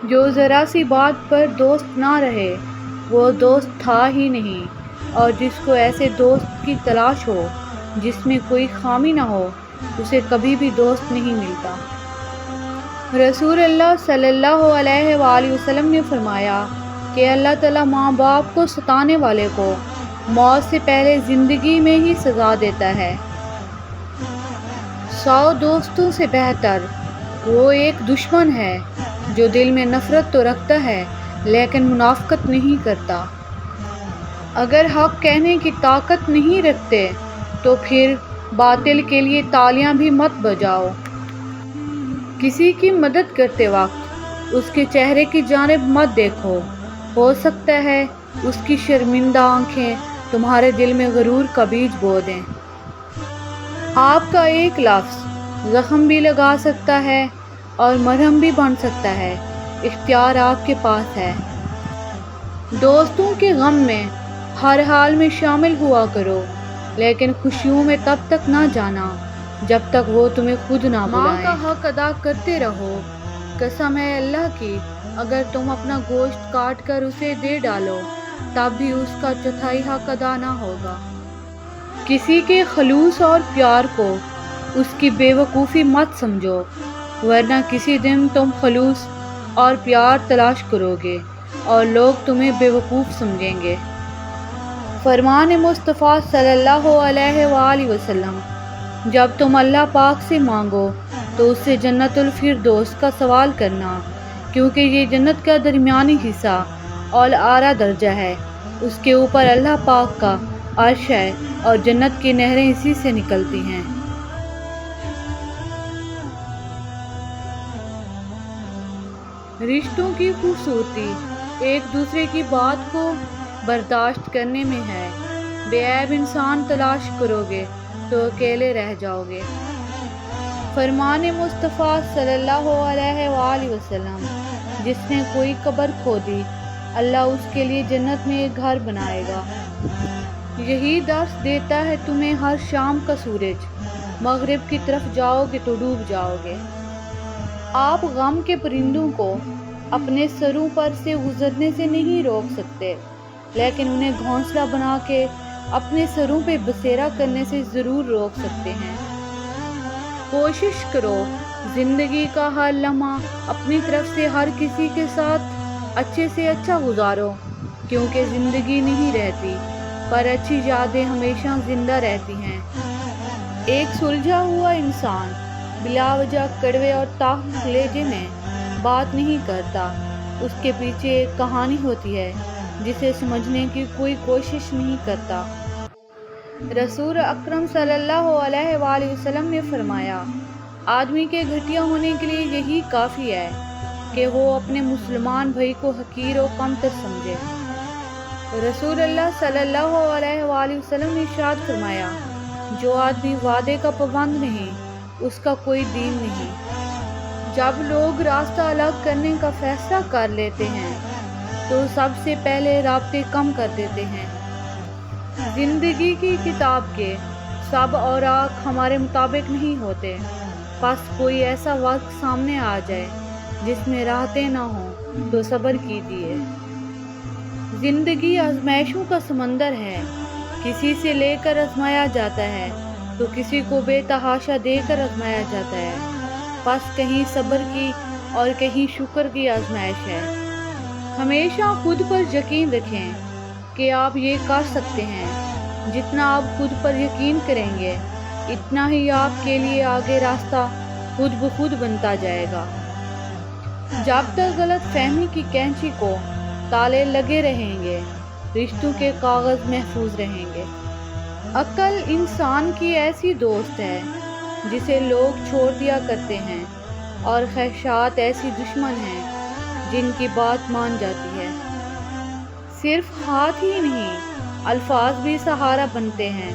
جو ذرا سی بات پر دوست نہ رہے وہ دوست تھا ہی نہیں، اور جس کو ایسے دوست کی تلاش ہو جس میں کوئی خامی نہ ہو اسے کبھی بھی دوست نہیں ملتا۔ رسول اللہ صلی اللہ علیہ وآلہ وسلم نے فرمایا کہ اللہ تعالیٰ ماں باپ کو ستانے والے کو موت سے پہلے زندگی میں ہی سزا دیتا ہے۔ 100 دوستوں سے بہتر وہ ایک دشمن ہے جو دل میں نفرت تو رکھتا ہے لیکن منافقت نہیں کرتا۔ اگر حق کہنے کی طاقت نہیں رکھتے تو پھر باطل کے لیے تالیاں بھی مت بجاؤ۔ کسی کی مدد کرتے وقت اس کے چہرے کی جانب مت دیکھو، ہو سکتا ہے اس کی شرمندہ آنکھیں تمہارے دل میں غرور کا بیج بو دیں۔ آپ کا ایک لفظ زخم بھی لگا سکتا ہے اور مرہم بھی بن سکتا ہے، اختیار آپ کے پاس ہے۔ دوستوں کے غم میں ہر حال میں شامل ہوا کرو، لیکن خوشیوں میں تب تک نہ جانا جب تک وہ تمہیں خود نہ بلائیں۔ ماں کا حق ادا کرتے رہو، قسم ہے اللہ کی اگر تم اپنا گوشت کاٹ کر اسے دے ڈالو تب بھی اس کا چوتھائی حق ادا نہ ہوگا۔ کسی کے خلوص اور پیار کو اس کی بے وقوفی مت سمجھو، ورنہ کسی دن تم خلوص اور پیار تلاش کرو گے اور لوگ تمہیں بے وقوف سمجھیں گے۔ فرمان مصطفیٰ صلی اللہ علیہ وآلہ وسلم، جب تم اللہ پاک سے مانگو تو اس سے جنت الفردوس کا سوال کرنا، کیونکہ یہ جنت کا درمیانی حصہ اور اعلیٰ درجہ ہے، اس کے اوپر اللہ پاک کا عرش ہے اور جنت کی نہریں اسی سے نکلتی ہیں۔ رشتوں کی خوبصورتی ایک دوسرے کی بات کو برداشت کرنے میں ہے۔ بے عیب انسان تلاش کرو گے تو اکیلے رہ جاؤ گے۔ فرمان مصطفیٰ صلی اللہ علیہ وآلہ وسلم، جس نے کوئی قبر کھودی اللہ اس کے لیے جنت میں ایک گھر بنائے گا۔ یہی درس دیتا ہے تمہیں ہر شام کا سورج، مغرب کی طرف جاؤ گے تو ڈوب جاؤ گے۔ آپ غم کے پرندوں کو اپنے سروں پر سے گزرنے سے نہیں روک سکتے، لیکن انہیں گھونسلہ بنا کے اپنے سروں پہ بسیرا کرنے سے ضرور روک سکتے ہیں۔ کوشش کرو زندگی کا ہر لمحہ اپنی طرف سے ہر کسی کے ساتھ اچھے سے اچھا گزارو، کیونکہ زندگی نہیں رہتی پر اچھی یادیں ہمیشہ زندہ رہتی ہیں۔ ایک سلجھا ہوا انسان بلا وجہ کڑوے اور تلخ لہجے میں بات نہیں کرتا، اس کے پیچھے ایک کہانی ہوتی ہے جسے سمجھنے کی کوئی کوشش نہیں کرتا۔ رسول اکرم صلی اللہ علیہ وآلہ وسلم نے فرمایا، آدمی کے گھٹیا ہونے کے لیے یہی کافی ہے کہ وہ اپنے مسلمان بھائی کو حقیر و کمتر سمجھے۔ رسول اللہ صلی اللہ علیہ وآلہ وسلم نے ارشاد فرمایا، جو آدمی وعدے کا پابند نہیں اس کا کوئی دین نہیں۔ جب لوگ راستہ الگ کرنے کا فیصلہ کر لیتے ہیں تو سب سے پہلے رابطے کم کر دیتے ہیں۔ زندگی کی کتاب کے سب اوراق ہمارے مطابق نہیں ہوتے، بس کوئی ایسا وقت سامنے آ جائے جس میں راحتیں نہ ہوں تو صبر کیجیے۔ زندگی آزمائشوں کا سمندر ہے، کسی سے لے کر آزمایا جاتا ہے تو کسی کو بے تحاشا دے کر آزمایا جاتا ہے، بس کہیں صبر کی اور کہیں شکر کی آزمائش ہے۔ ہمیشہ خود پر یقین رکھیں کہ آپ یہ کر سکتے ہیں۔ جتنا آپ خود پر یقین کریں گے اتنا ہی آپ کے لیے آگے راستہ خود بخود بنتا جائے گا۔ جب تک غلط فہمی کی کینچی کو تالے لگے رہیں گے رشتوں کے کاغذ محفوظ رہیں گے۔ عقل انسان کی ایسی دوست ہے جسے لوگ چھوڑ دیا کرتے ہیں، اور خواہشات ایسی دشمن ہیں جن کی بات مان جاتی ہے۔ صرف ہاتھ ہی نہیں الفاظ بھی سہارا بنتے ہیں،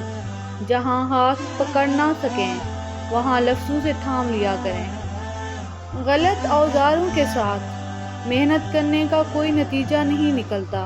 جہاں ہاتھ پکڑ نہ سکیں وہاں لفظوں سے تھام لیا کریں۔ غلط اوزاروں کے ساتھ محنت کرنے کا کوئی نتیجہ نہیں نکلتا۔